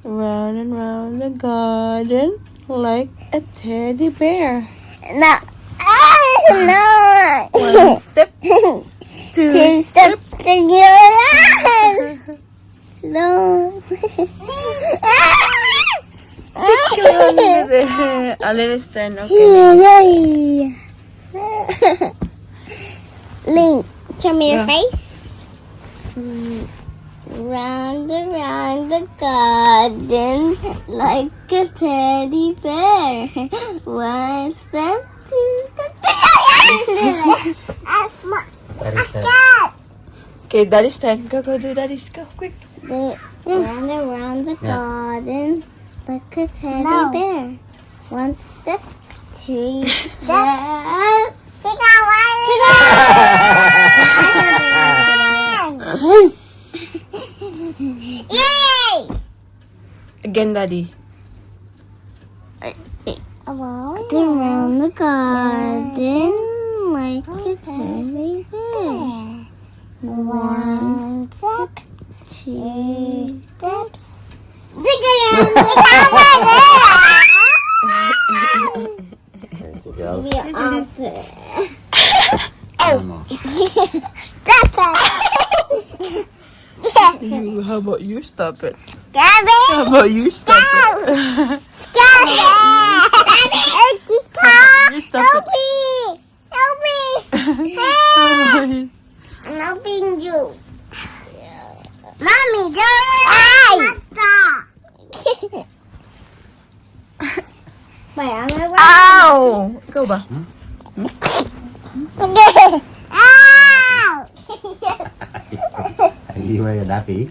round and round the garden like a teddy bear. No. No. One step, two step. No. A little stand, okay. Link, show me your face. Round around the garden like a teddy bear. One step, two step. Okay, daddy stand. Go do daddy's. Go, quick. Round around the garden like a teddy bear. One step, two step. Yay! Again, daddy. Around the garden like a teddy bear. One step, two steps. Stop it! How about you stop it? Stop it! How about you stop it? Stop it! You stop Help it. me! Help me! I'm helping you. Mommy, don't stop. Wait, I'm gonna Ow! Ikaw ba? Ow! Hindi mo yung dapi?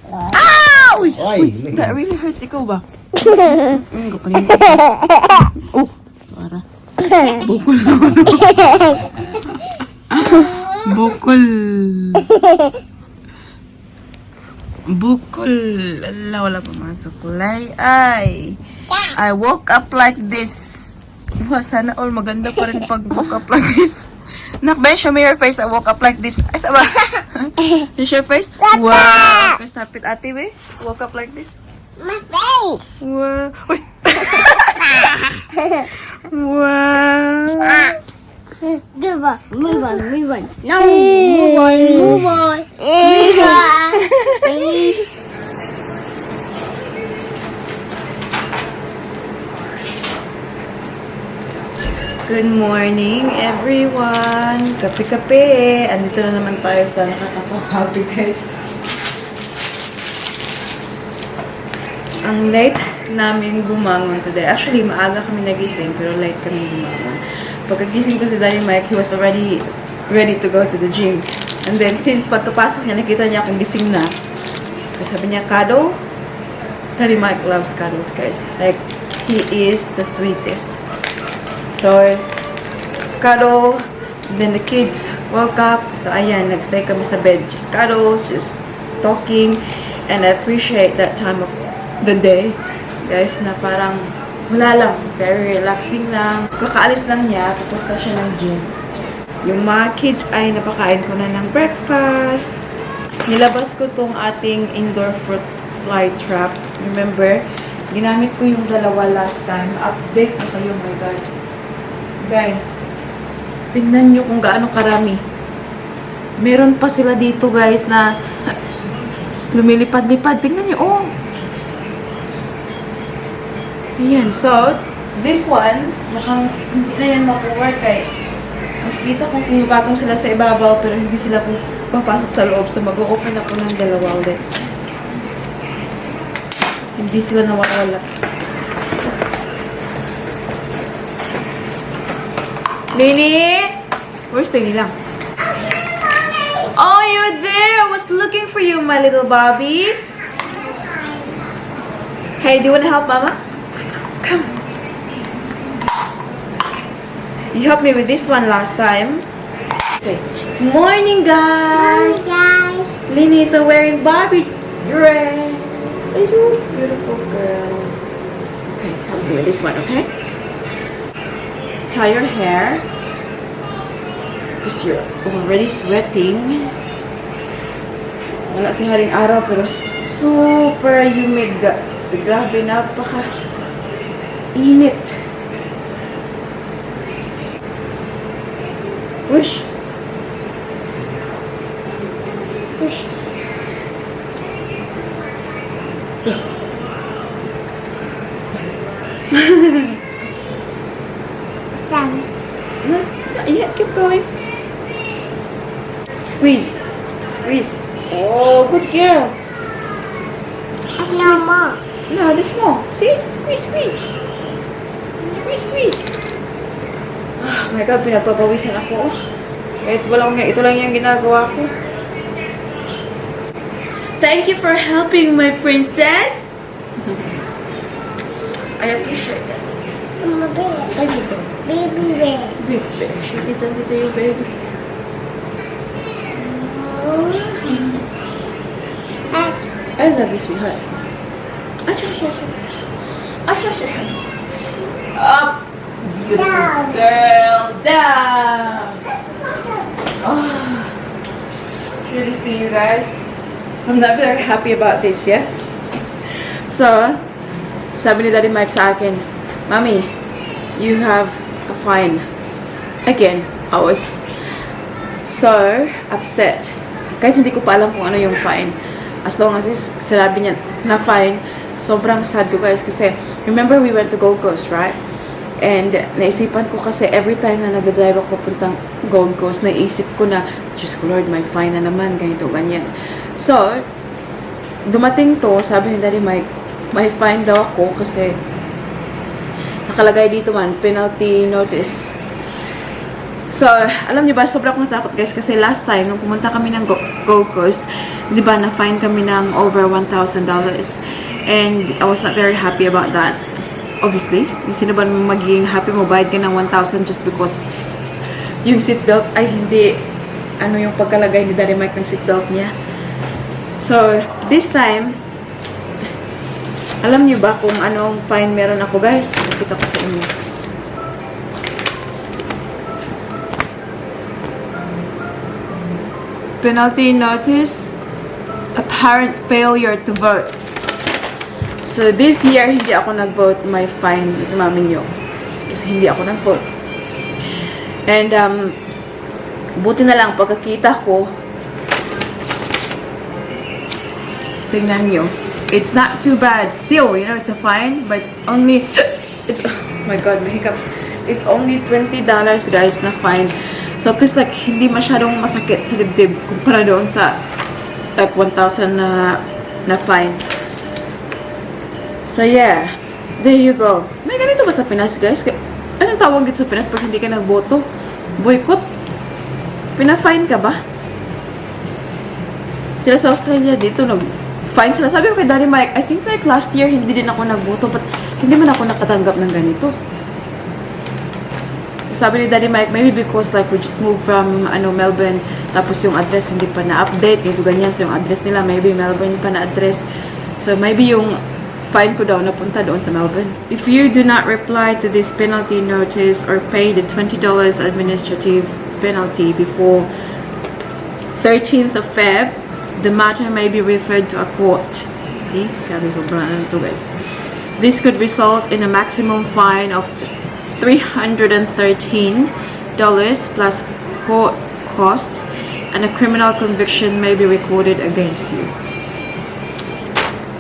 Ow! Oy! That really hurts. Ikaw ba? Kapanin. Oh! Para. Bukol. Bukol. Bukol. Ala, wala pumasok. Kulay. Ay. I woke up like this. Wow, sana all maganda pa rin pag woke up like this. Nakbe, show me your face. I woke up like this. Ay, saba. Is your face? Wow. Okay, stop it, ate, we. Woke up like this. My face. Wow. Uy. Wow. Give up. Move on. Move on. No. Move on. Move on. Move on. Please. Good morning, everyone. Kape-kape. Andito na naman tayo sa nakakapag-habitat. Ang late namin bumangon today. Actually, maaga kami nagising, pero late kami bumangon. Pagkagising ko si Daddy Mike, he was already ready to go to the gym. And then, since pagkapasok niya, nakita niya akong gising na. Sabi niya, cuddle? Daddy Mike loves cuddles, guys. Like, he is the sweetest. So, cuddle. Then the kids woke up. So, ayan, nagstay kami sa bed. Just cuddles, just talking. And I appreciate that time of the day, guys, na parang wala lang. Very relaxing lang. Kakaalis lang niya. Pupunta siya ng gym. Yung mga kids ay napakain ko na ng breakfast. Nilabas ko tong ating indoor fruit fly trap. Remember? Ginamit ko yung dalawa last time. Update na kayo, my God. Guys, tingnan nyo kung gaano karami. Meron pa sila dito, guys, na lumilipad-lipad. Tingnan nyo, oh. Ayan, so, this one, mukhang hindi na yan mapu-work eh. Nakikita kong pumapatong sila sa ibabaw, pero hindi sila papasok sa loob. So, mag-open ako ng dalawa ulit. Hindi sila nawawala. Lily? Where's Lily lang? Oh, you're there! I was looking for you, my little Bobby. Hey, do you want to help Mama? Come. You helped me with this one last time. Say, morning, guys! Morning, guys. Lily is wearing Barbie dress. Are you beautiful girl? Okay, help me with this one, okay? Tie your hair. Because you're already sweating. Wala si haring araw pero super humid, guys. Grabe, napaka-init. Wish. Wish. Sam. No, yeah, keep going. Squeeze. Squeeze. Oh, good girl. That's no more. No, this more. See? Squeeze, squeeze. Squeeze, squeeze. Oh my God, pinagpapawisan ako. Kahit ito lang yung ginagawa ko. Thank you for helping my princess. I appreciate that. Mama bear. Baby bear. Baby bear. Baby bear. Dito yung baby. I love you, sweetheart. Up. Beautiful Down. girl. Down. Oh. Show this to you guys. I'm not very happy about this, yeah? So, sabi ni Daddy Mike sa akin, Mommy, you have a fine. Again, I was so upset. Kahit hindi ko pa alam kung ano yung fine. As long as sinabi niya na fine, sobrang sad ko guys. Kasi, remember we went to Gold Coast, right? And naisipan ko kasi every time na nagdadrive ako papuntang Gold Coast, naisip ko na, Diyos ko Lord, may fine na naman, ganito, ganyan. So, dumating to, sabi ni Daddy Mike, may fine daw ako kasi nakalagay dito man, penalty notice. So, alam niyo ba, sobrang akong natakot guys kasi last time, nung pumunta kami ng Gold Coast, di ba, na-fine kami ng over $1,000. And I was not very happy about that. Obviously, sino ba magiging happy mo bayad ka ng 1,000 just because yung seatbelt ay hindi ano yung pagkalagay ni Daddy Mike ng seatbelt niya. So, this time, alam niyo ba kung anong fine meron ako guys? Nakita ko sa inyo. Penalty notice, apparent failure to vote. So, this year, hindi ako nag-vote. My fine is mami nyo. Kasi hindi ako nag-vote. And, buti na lang, pagkakita ko, tingnan nyo. It's not too bad. Still, you know, it's a fine, but it's only, oh my God, my hiccups. It's only $20, guys, na fine. So, at least, like, hindi masyadong masakit sa dibdib kumpara doon sa, like, 1,000 na fine. So, yeah. There you go. May ganito ba sa Pinas, guys? Anong tawag dito sa Pinas pag hindi ka nagboto? Boycott? Pina-fine ka ba? Sila sa Australia dito, fine sila. Sabi ko kay Daddy Mike, I think like last year, hindi din ako nagboto, but hindi man ako nakatanggap ng ganito. Sabi ni Daddy Mike, maybe because like we just moved from Melbourne, tapos yung address hindi pa na-update, ganito ganyan. So yung address nila, maybe Melbourne pa na-address. So maybe yung fine ko daw napunta doon sa Melbourne. If you do not reply to this penalty notice or pay the $20 administrative penalty before 13th of Feb, the matter may be referred to a court. See? Grabe, sobrang ano to guys. This could result in a maximum fine of $313 plus court costs, and a criminal conviction may be recorded against you.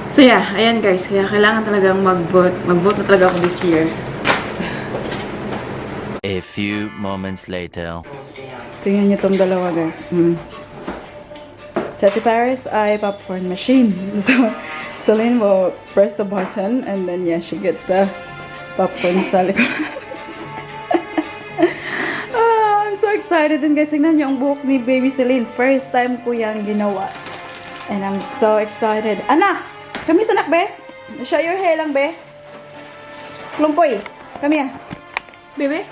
So yeah, ayan guys, kaya kailangan talagang mag-vote. Mag-vote na talaga ako this year. A few moments later. Tingnan niyo tong dalawa guys. Sa Ate Paris ay popcorn machine. So, Celine will press the button and then yeah, she gets the popcorn sa likod. I'm so excited din guys. Tingnan niyo ang buhok ni baby Celine. First time ko yan ginawa. And I'm so excited. Anak! Come here, anak, be. Show your hair lang, be. Klumpoy. Come here. Baby.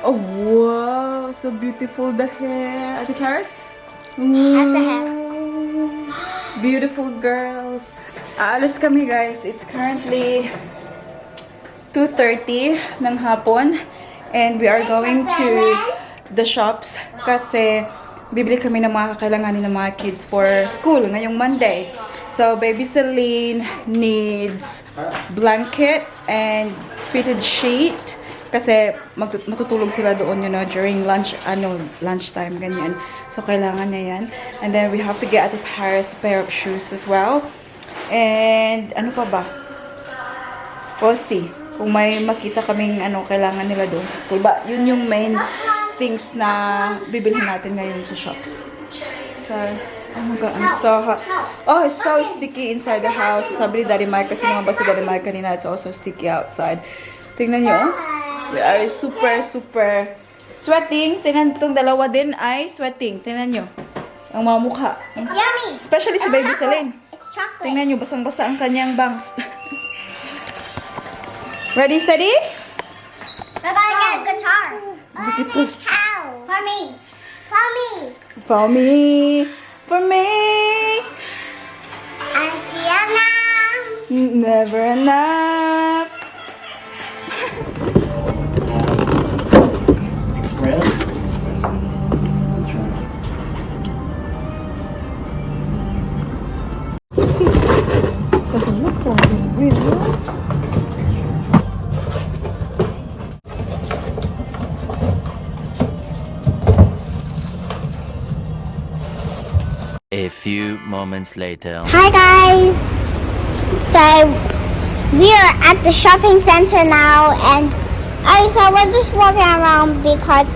Oh, wow. So beautiful the hair. Ate Paris? That's the hair. Beautiful girls. Aalis kami, guys. It's currently 2:30 ng hapon. And we are going to the shops kasi bibili kami ng mga kakailanganin ng mga kids for school ngayong Monday. So, baby Celine needs blanket and fitted sheet. Kasi matutulog sila doon, during lunchtime, ganyan. So, kailangan niya yan. And then, we have to get Ate Paris a pair of shoes as well. And, ano pa ba? We'll see. Kung may makita kaming kailangan nila doon sa school. But, yun yung main things na bibilhin natin ngayon sa shops. So, oh my God, I'm so hot. Oh, it's so sticky inside the house. Sabi ni Daddy Mike, kasi naman ba si Daddy Mike kanina, it's also sticky outside. Tingnan nyo, we are super sweating. Tingnan itong dalawa din ay sweating. Tingnan nyo, ang mga mukha. It's yummy. Especially si Baby Celine. It's chocolate. Tingnan nyo, basang-basa ang kanyang bangs. Ready, steady? We're gonna get a guitar. For me. For me. For me. For me. I see you now. Never enough. Doesn't look like it, really. A few moments later. Hi guys. So we are at the shopping center now, and so we're just walking around because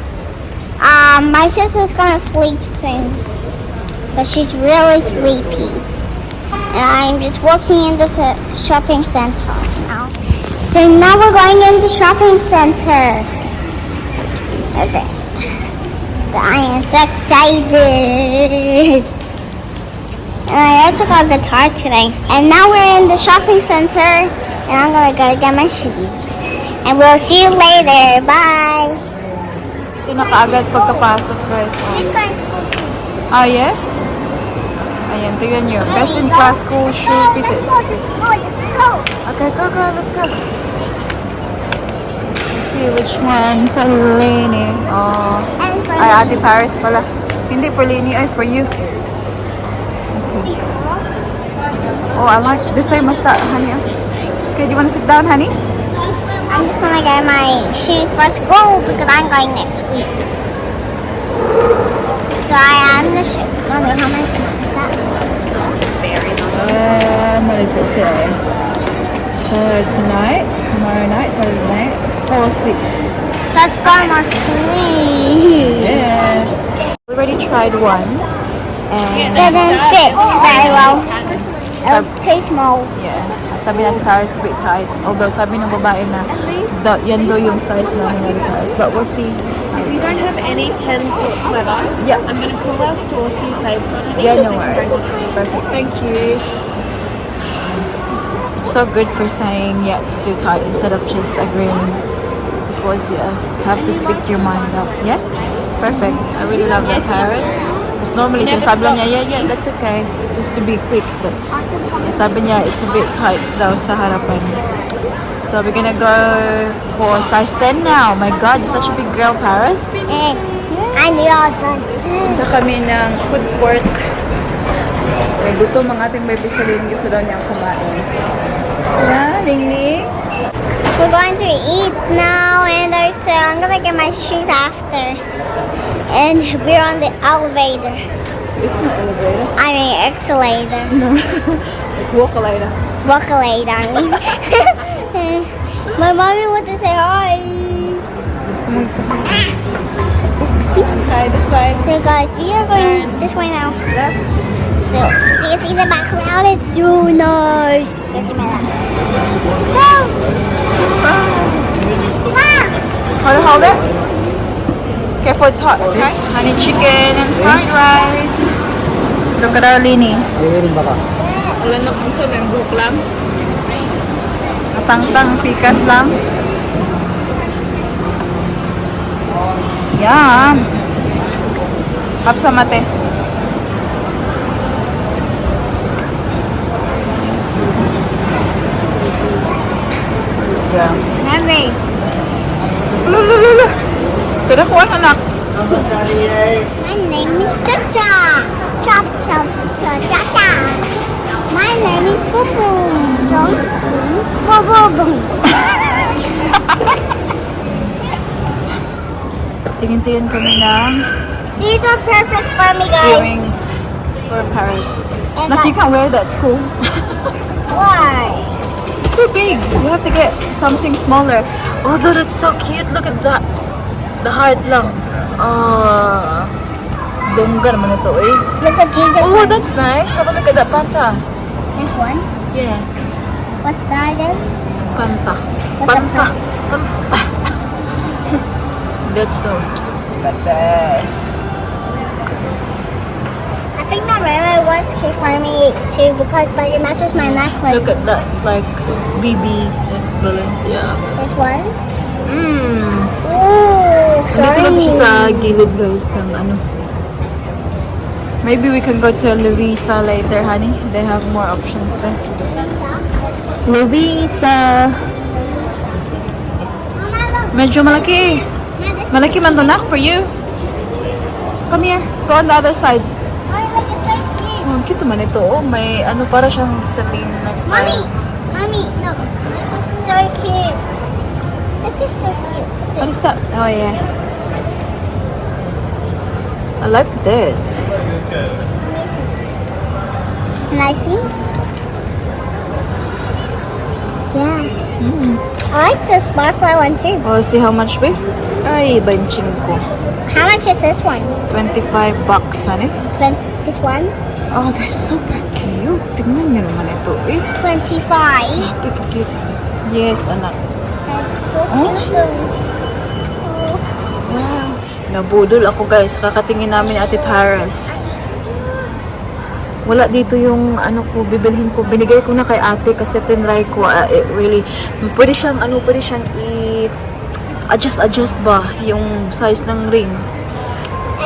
my sister's gonna sleep soon, but she's really sleepy. And I'm just walking in the shopping center now. So now we're going in the shopping center. Okay. I am so excited. I took our guitar today. And now we're in the shopping center, and I'm gonna go get my shoes. And we'll see you later. Bye. Ito na kaagad pagkapasok, guys. He's going to school too. Ah, yeah? Ayan, tingnan nyo. Best in class school shoe fitters. Let's go. Okay, go, let's go. Let's see which one for Lenny. Oh, And for ay, me. Ate Paris pala. Hindi for Lenny, ay for you. Okay. Oh, I like this side, must honey. Okay, do you want to sit down, honey? I'm just gonna get my shoes for school because I'm going next week. So I am the shoe. Mommy, how many things is that? What is it today? So tonight, tomorrow night, Saturday night, 4 sleeps. So it's for more sleep. Yeah. We already tried one. And It didn't fit very well. It was too small. yeah, sabi natin Paris a bit tight. Although sabi ng babae na yan daw yung size namin natin Paris. But we'll see. So we don't have any 10s whatsoever. Yeah. I'm going to call our store, see if they've got any. Yeah, no worries. Perfect. Thank you. It's so good for saying yeah, it's too tight instead of just agreeing. Because you have to speak your mind up. Yeah? Perfect. I really love that Paris. Because normally sabi niya, yeah, that's okay. Just to be quick. But sabi niya, it's a bit tight daw sa harapan. So we're gonna go for size 10 now. My God, you're such a big girl, Paris. Hey, I knew I was going to Punta kami ng food court. May gutom ang ating baby Celine. Gusto daw niyang kumain. Yeah, Ling. We're going to eat now, and so I'm gonna get my shoes after. And we're on the elevator. It's not elevator. I mean, escalator. No. It's walk-a-later. Walk-a-lator, I mean. My mommy wants to say hi. Okay, this way. So guys, we are going this way now. Left. So you can see the background. It's so nice. You can see my lap. Hold it. Careful, it's hot, okay? Honey chicken and fried rice. Look at our Lini. Wala na kung sa may buhok lang. Matangtang, pikas lang. Yum. Hap sa mate. Yeah. Mommy. Lulululu. Kada kuha anak. My name is Cha-Cha. Chop, chop, cha-cha. My name is Boom Boom. Don't boom, boom, boom, boom. Tingin-tingin kami ng These are perfect for me, guys. earrings for Paris. And Like, you can't wear that at school. Why? It's too big. You have to get something smaller. Although that's so cute. Look at that. The heart lang. Bongga naman ito eh. Look at Jesus. Oh, that's nice. How about look at that panta? This one. Yeah. What's that again? Panta. What's a Panta. Panta. That's so cute. Look at this. I think the red one's cute for me too because like it matches my necklace. Look at that. It's like BB and Balenciaga. This one. Dito Ooh, lang siya shiny. sa gilid guys ng ano. Maybe we can go to Louisa later, honey. They have more options there. Louisa. Mama, look. Medyo malaki. Yeah, this Malaki man to nak for you. Come here. Go on the other side. Oh, look, it's so cute. Oh, cute naman ito. Oh, may ano para siyang saline na Mommy, style. mommy, no. This is so cute. This is so cute. What is that? Oh, yeah. I like this. Amazing. Can I see? Yeah. I like this butterfly one too. Oh, see how much, babe? Ay, benching ko. How much is this one? $25, honey. This one? Oh, they're super cute. Tingnan niyo naman ito, eh. 25. Cute. Yes, anak. That's so cute though. Wow. Nabudol ako, guys. Kakatingin namin ni Ate Paris. Wala dito yung ano ko, bibilhin ko. Binigay ko na kay ate kasi tinry ko. It really, pwede siyang adjust ba yung size ng ring.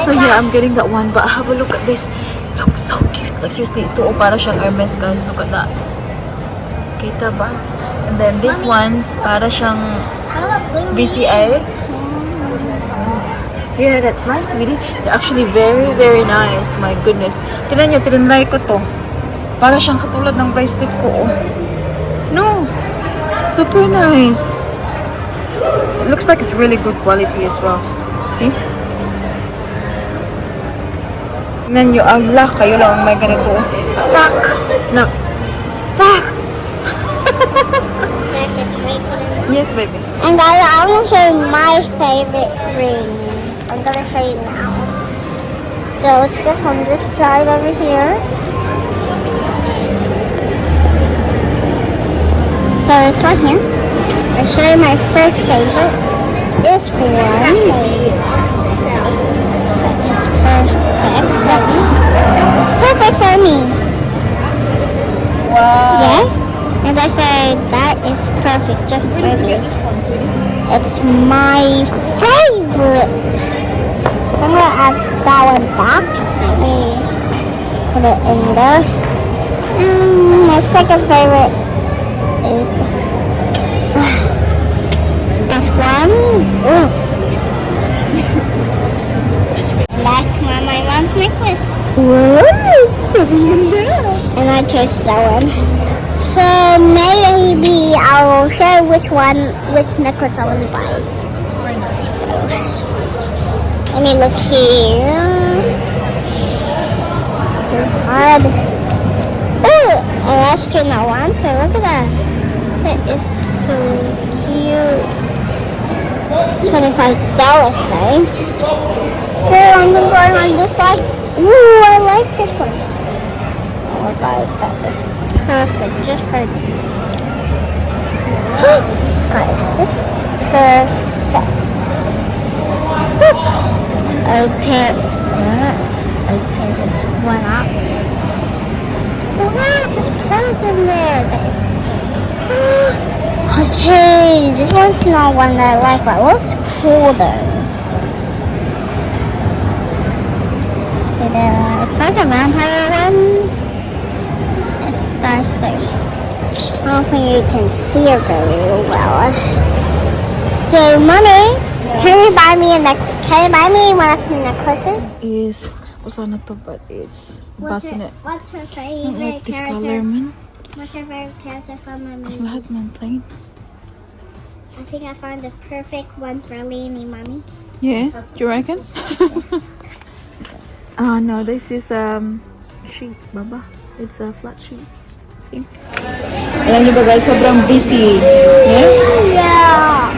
So yeah, I'm getting that one. But have a look at this. Looks so cute. Like seriously, ito para siyang Hermes, guys. Look at that. Kita ba? And then this one's para siyang BCA. Yeah, that's nice, sweetie. They're actually very, very nice. My goodness. Tignan nyo, tinry ko to. Para siyang katulad ng bracelet ko. Oh. No. Super nice. It looks like it's really good quality as well. See? Tignan nyo, agla. Kayo lang may ganito. Pak! Nak. Pak! Yes, baby. And guys, I want to show you my favorite ring. I'm gonna show you now. So it's just on this side over here. So it's right here. I'll show you my first favorite. This one. It's perfect. It's perfect for me. Wow. Yeah? And I said that is perfect just for me. It's my favorite. So I'm gonna add that one back. Put it in there. And my second favorite is this one. Ooh. That's my mom's necklace. And I chose that one. So maybe I will show which necklace I want to buy. So, let me look here. It's so hard. Oh, I lost you that one. So look at that. It is so cute. $25 though. So I'm going on this side. Ooh, I like this one. Oh guys, that is perfect just for me. Guys, this one's perfect. Open this one up. Wow, just put in there. That is okay, this one's not one that I like, but it looks cool though. So there, it's like a vampire one. It's dark, so I don't think you can see it very well. So, mommy, Can you buy me one of the necklaces? Is gusto ko sana to, but it's bassinet. What's her I don't like favorite this color, character? man. What's her favorite character from my movie? Lahat man plain. I think I found the perfect one for Lainey, mommy. Yeah, do you reckon? No, this is sheet, baba. It's a flat sheet. Alam niyo ba guys, sobrang busy. Yeah? Yeah.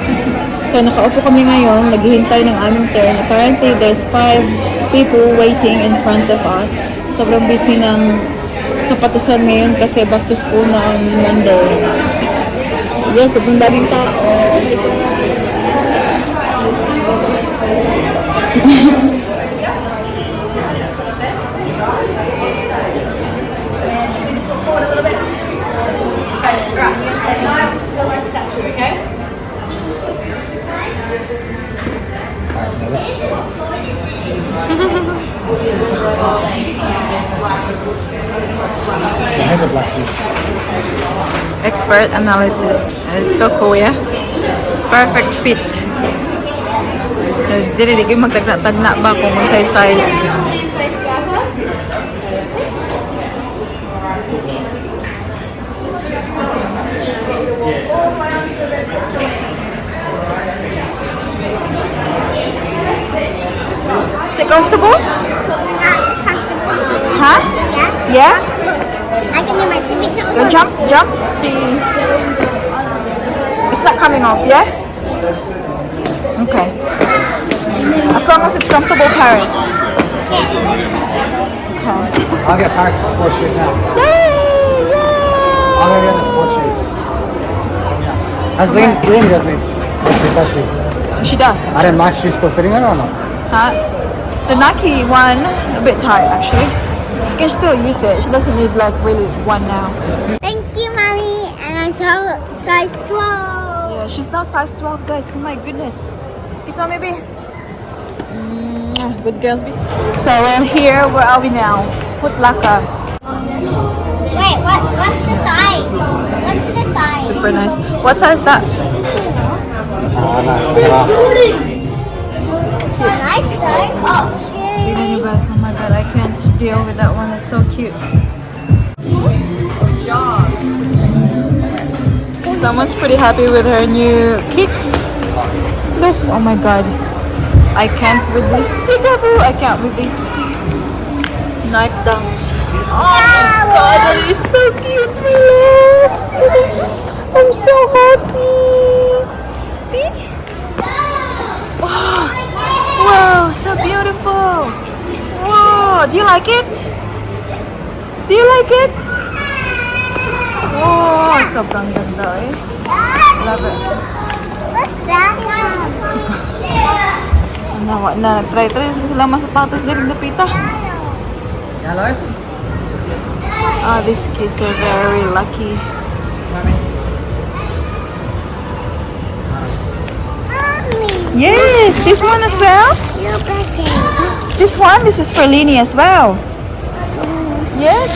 So nakaupo kami ngayon, naghihintay ng aming turn. Apparently, there's 5 people waiting in front of us. Sobrang busy ng sapatusan ngayon kasi back to school na on Monday. Yes, sobrang daming tao. Expert analysis. It's so cool, yeah? Perfect fit. Dili di kayo magtagna-tagna ba kung size. Is it comfortable? Huh? Yeah. Yeah? I can do my TV Go jump. See. It's not coming off, yeah? Okay. As long as it's comfortable, Paris. Okay. I'll get Paris the sports shoes now. Yay! I'm gonna get the sports shoes. As Liam does need sports shoes, does she? She does. Are them Nike shoes still fitting her or not? The Nike one, a bit tight actually. She can still use it. She doesn't need like really one now. Thank you, mommy. And I'm size 12. Yeah, she's now size 12, guys. Oh my goodness. Kiss on, maybe. Good girl. So we're here. Where are we now? Foot Locker. Wait, what's the size? What's the size? Super nice. What size is that? Nice though. Oh, Look you guys. Oh my god, I can't deal with that one. It's so cute. Someone's pretty happy with her new kicks. Look, oh my god. I can't with this. I can't with these Nike dunks. Oh my god, that is so cute, my love. I'm so happy. See? Wow. Wow, so beautiful. Wow, do you like it? Do you like it? Oh, sobrang ganda eh. Love it. what's that? Nag-try sila mga sapatos din ng pita. Hello? These kids are very lucky. Yes, this one as well. You're betting. This is for Lini as well. Yes.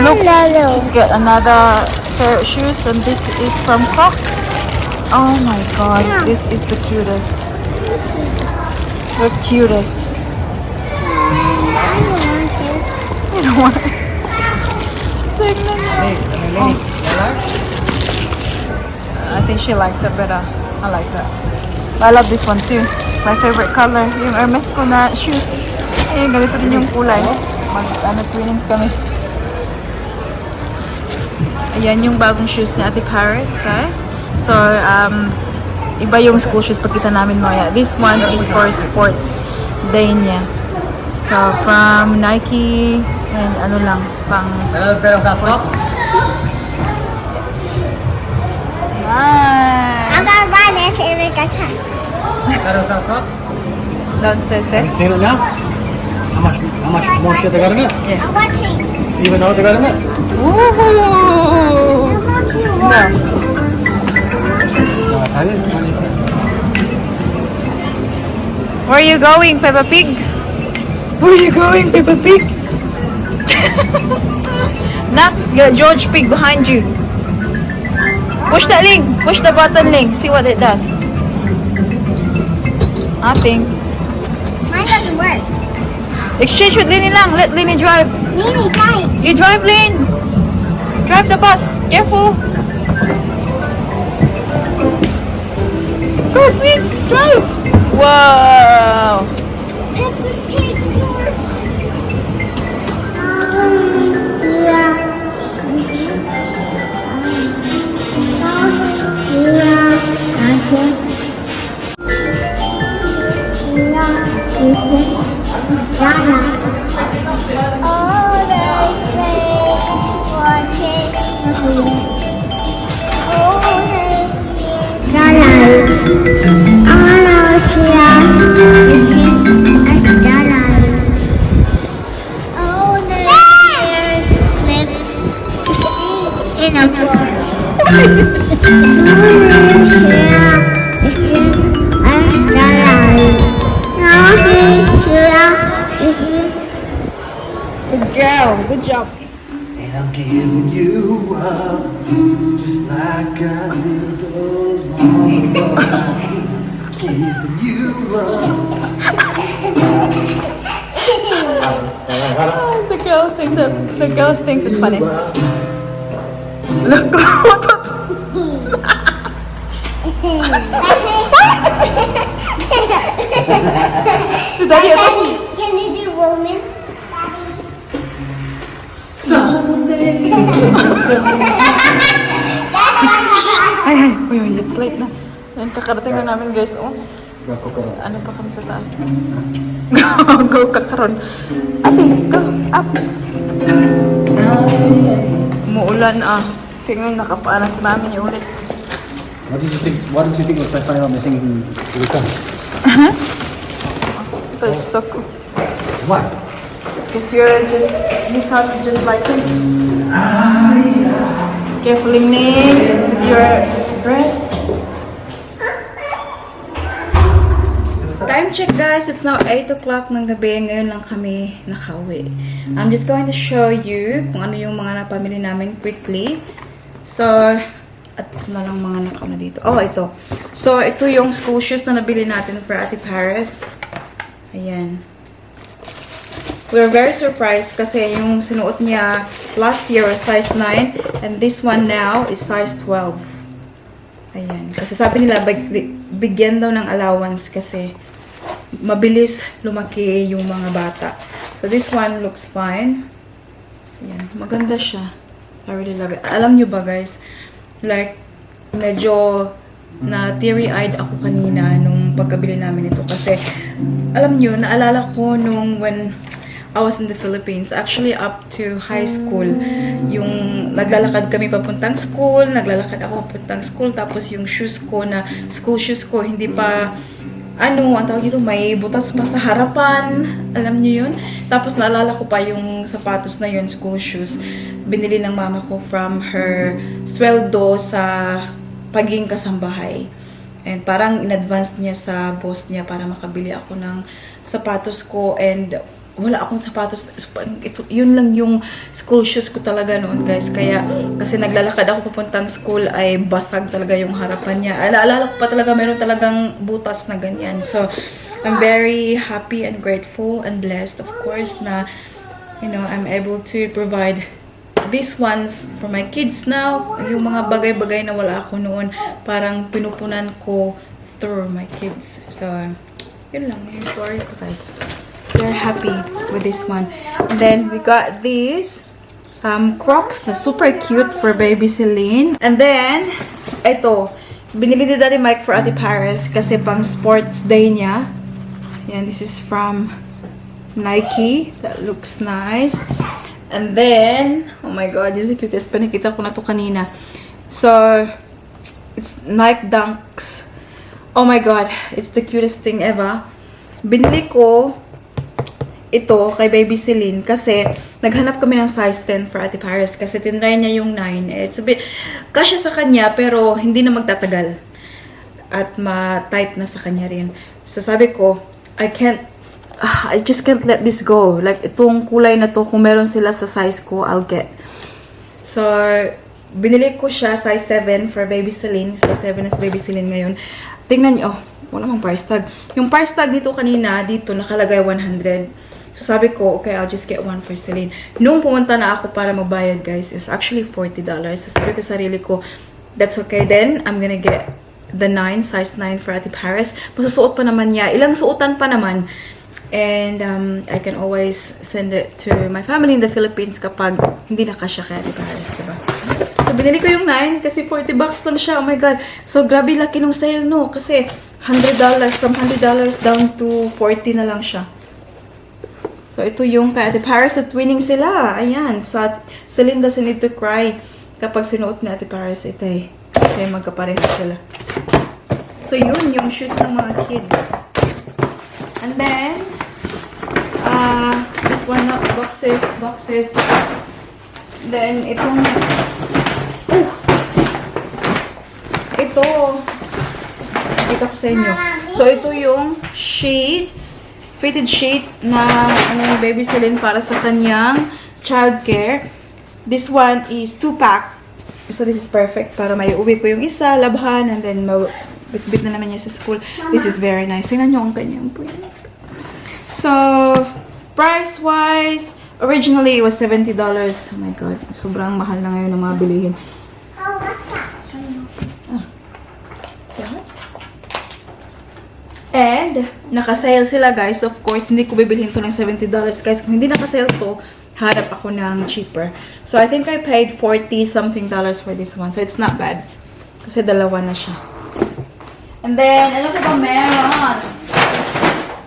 Look, just get another pair of shoes, and this is from Crocs. Oh my god, this is the cutest. The cutest. You don't want it. I think she likes that better. I like that. I love this one too. My favorite color. Yung Hermes ko na shoes. Eh, ganito din yung kulay. Twinnings kami. Ayan yung bagong shoes ni Ate Paris, guys. So, iba yung school shoes pagkita namin mamaya. This one is for sports day niya. So, from Nike and ano lang, pang sports. I'm gonna buy my favorite guitar. Better without socks? Downstairs there. Have you seen it now? How much more shit they got in it? I'm watching. You even know what they got in it? Woohoo! I'm watching. No. No, I tell you. Where are you going, Peppa Pig? Where are you going, Peppa Pig? Nak, George Pig behind you. Push that link. Push the button link. See what it does. Ating. Mine doesn't work. Exchange with Lini lang. Let Lini drive. Nini, try. You drive, Lin. Drive the bus. Careful. Go, quick. Drive. Wow. Oh, there's snake watching. Oh, there's starlight. Oh, she has a starlight. Oh, there's lips in a floor. Oh, there's a starlight. Oh, he's here. Good girl. Good job. And I'm giving you up, just like I did those mornings. Giving you up. The girls thinks it's funny. Look. Daddy, Can you do Wilman? Ay, uy, it's late na. Yan, kakarating na namin, guys. Oh, ano pa kami sa taas? Go, kakaroon. Ate, go, up. Umuulan, ah. Tingnan, nakapanas namin yung ulit. What did you think was so funny about missing Luca? Ito is so cool. What? Because you sound just like him. Carefully, Nick, with your dress. Time check, guys. It's now 8 o'clock ng gabi. Ngayon lang kami nakauwi. I'm just going to show you kung ano yung mga napamili namin quickly. So, at ito na lang mga nakauna dito. Oh, ito. So, ito yung school shoes na nabili natin for Ate Paris. Ayan. We were very surprised kasi yung sinuot niya last year was size 9 and this one now is size 12. Ayan. Kasi sabi nila, bigyan daw ng allowance kasi mabilis lumaki yung mga bata. So, this one looks fine. Ayan. Maganda siya. I really love it. Alam nyo ba, guys? Like, medyo na teary-eyed ako kanina nung pagkabili namin ito. Kasi, alam nyo, naalala ko nung when I was in the Philippines, actually up to high school, yung naglalakad kami papuntang school, naglalakad ako papuntang school, tapos yung shoes ko na, school shoes ko, hindi pa, ano, ang tawag dito, may butas pa sa harapan, alam niyo yun? Tapos naalala ko pa yung sapatos na yun, school shoes, binili ng mama ko from her sweldo sa pagiging kasambahay. And parang in-advance niya sa boss niya para makabili ako ng sapatos ko and wala akong sapatos. Ito, yun lang yung school shoes ko talaga noon, guys. Kaya, kasi naglalakad ako papuntang school, ay basag talaga yung harapan niya. Alala ko pa talaga, meron talagang butas na ganyan. So, I'm very happy and grateful and blessed, of course, na, you know, I'm able to provide these ones for my kids now. Yung mga bagay-bagay na wala ako noon, parang pinupunan ko through my kids. So, yun lang yung story ko, guys. They're happy with this one. And then we got these Crocs na super cute for baby Celine. And then ito, binili ni Daddy Mike for Ate Paris kasi pang sports day niya. Yan, this is from Nike. That looks nice. And then, oh my god, this is the cutest. Pinakita ko na to kanina. So, it's Nike Dunks. Oh my god, it's the cutest thing ever. Binili ko ito kay baby Celine kasi naghanap kami ng size 10 for Ate Paris kasi tinry niya yung 9. It's a bit kasya sa kanya pero hindi na magtatagal at ma-tight na sa kanya rin. So sabi ko, I just can't let this go. Like itong kulay na to, kung meron sila sa size ko, I'll get. So binili ko siya size 7 for baby Celine. Size 7 is baby Celine ngayon. Tingnan nyo. Wala mang price tag. Yung price tag dito kanina, dito nakalagay 100. So sabi ko, okay, I'll just get one for Celine. Nung pumunta na ako para magbayad, guys, it was actually $40. So sabi ko sarili ko, that's okay. Then, I'm gonna get the 9, size 9 for Ate Paris. Masusuot pa naman niya. Ilang suotan pa naman. And I can always send it to my family in the Philippines kapag hindi na kasya kay Ate Paris, diba? So, binili ko yung 9 kasi $40 lang siya. Oh my God. So, grabe laki nung sale, no? Kasi $100, from $100 down to 40 na lang siya. So, ito yung kay Ate Paris. So, twinning sila. Ayan. So, Celine doesn't need to cry kapag sinuot ni Ate Paris ito eh. Kasi magkapareho sila. So, yun yung shoes ng mga kids. And then, this one, boxes. Then, itong, ito, kita ko sa inyo. So, ito yung sheets, fitted sheet na, baby Celine para sa kanyang childcare. This one is 2-pack. So, this is perfect para may uwi ko yung isa, labhan, and then bit na naman niya sa school. This is very nice. Tingnan nyo ang kanyang print. So, price-wise, originally it was $70. Oh my God. Sobrang mahal na ngayon ng mga bilihin. And, naka-sale sila, guys. Of course, hindi ko bibilhin to ng $70, guys. Kung hindi naka-sale to, hanap ako ng cheaper. So, I think I paid $40-something for this one. So, it's not bad. Kasi dalawa na siya. And then, ano pa ba meron?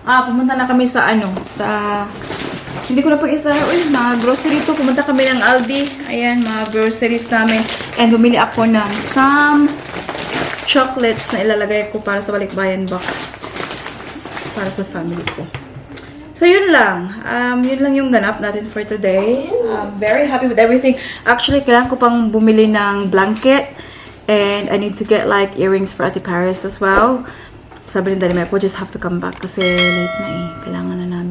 Pumunta na kami sa hindi ko na pag-isa, mga grocery to. Pumunta kami ng Aldi. Ayan, mga groceries namin. And bumili ako ng some chocolates na ilalagay ko para sa balikbayan box. Para sa family ko. So, yun lang. Yun lang yung ganap natin for today. I'm very happy with everything. Actually, kailangan ko pang bumili ng blanket. And I need to get like earrings for Ate Paris as well. Sabi ni Daddy, we'll just have to come back kasi late na eh. Kailangan na namin.